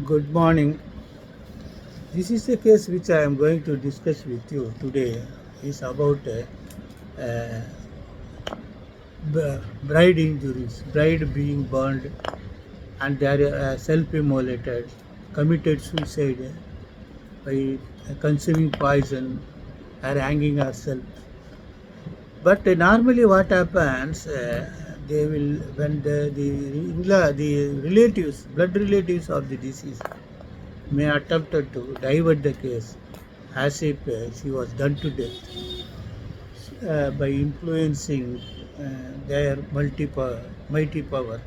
Good morning. This is the case which I am going to discuss with you today. Is about uh, bride injuries, bride being burned, and they are self-immolated, committed suicide by consuming poison or hanging herself. But normally, what happens? They will when the relatives, blood relatives of the deceased may attempted to divert the case as if she was done to death by influencing their mighty power.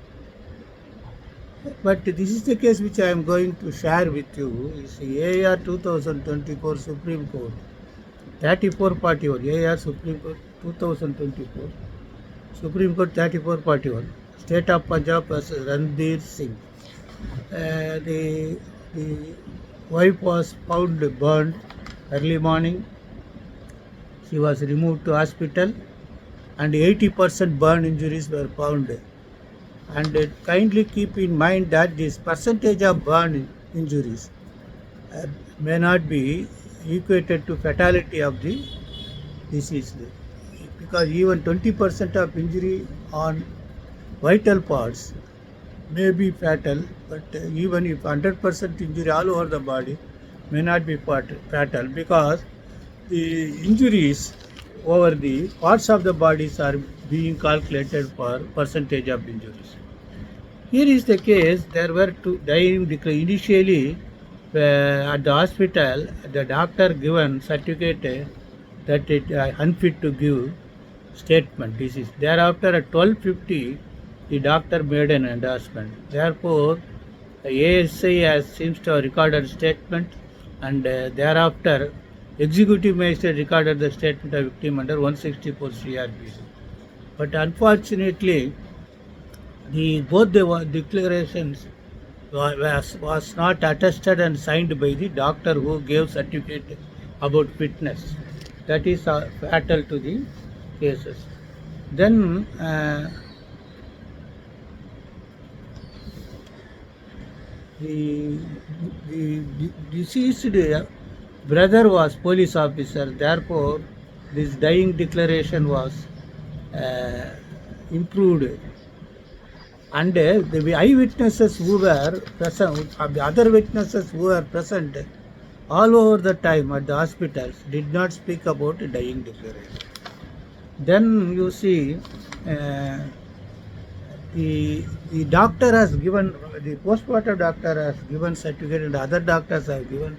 But this is the case which I am going to share with you. Is AR 2024 Supreme Court 3441 AR Supreme Court 2024 Supreme Court 3441 State of Punjab versus Ranveer Singh. The wife was found burned early morning. She was removed to hospital and 80% burn injuries were found. And kindly keep in mind that this percentage of burn injuries uh, may not be equated to fatality of the deceased, because even 20% of injury on vital parts may be fatal, but even if 100% injury all over the body may not be fatal, because the injuries over the parts of the bodies are being calculated for percentage of injuries. Here is the case. There were two dying initially at the hospital. The doctor given certificate that it unfit to give statement. This is thereafter at 12:50 the doctor made an endorsement. Therefore, the ASI has seems to have recorded statement, and thereafter executive magistrate recorded the statement of victim under 164 CRPC. But unfortunately, both the declarations was not attested and signed by the doctor who gave certificate about fitness. That is fatal to the cases. Then the, the deceased brother was police officer. Therefore, this dying declaration was uh, improved, and the eyewitnesses who were present, the other witnesses who were present all over the time at the hospitals did not speak about a dying declaration. Then you see, uh, the doctor has given, the postmortem doctor has given certificate, and other doctors have given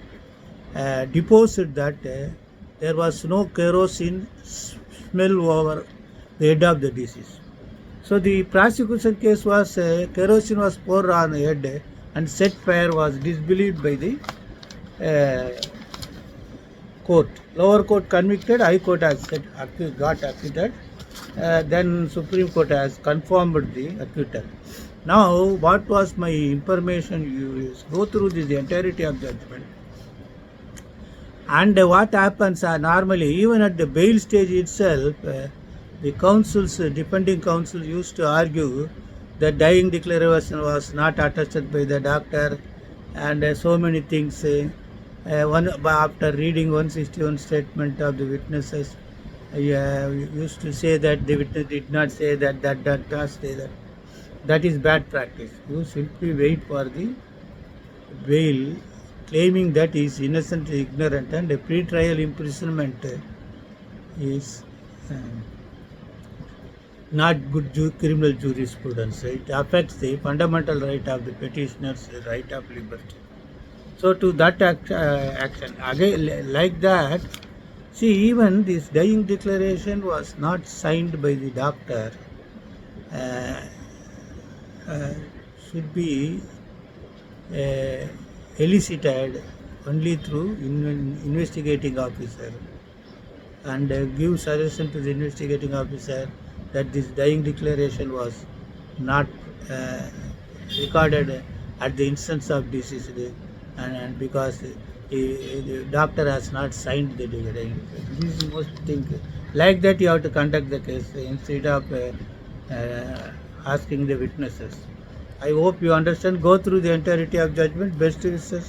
deposed that there was no kerosene smell over the head of the deceased. So the prosecution case was kerosene was poured on the head and set fire was disbelieved by the uh, court. Lower court convicted, High Court has said got acquitted. Then Supreme Court has confirmed the acquittal. Now, what was my information? You go through the entirety of judgment. And what happens normally, even at the bail stage itself, the counsels, defending counsel used to argue that dying declaration was not attested by the doctor, and so many things. After reading 161 statement of the witnesses, used to say that the witness did not say that, that does say that. That is bad practice. You simply wait for the bail, claiming that he is innocent, ignorant, and a pre-trial imprisonment is not good criminal jurisprudence. It affects the fundamental right of the petitioner's right of liberty. So to that action, again like that, see, even this dying declaration was not signed by the doctor. Uh, should be elicited only through investigating officer, and give suggestion to the investigating officer that this dying declaration was not recorded at the instance of deceased, and because the doctor has not signed the declaration. This is most thing. Like that, you have to conduct the case instead of asking the witnesses. I hope you understand. Go through the entirety of judgment. Best wishes.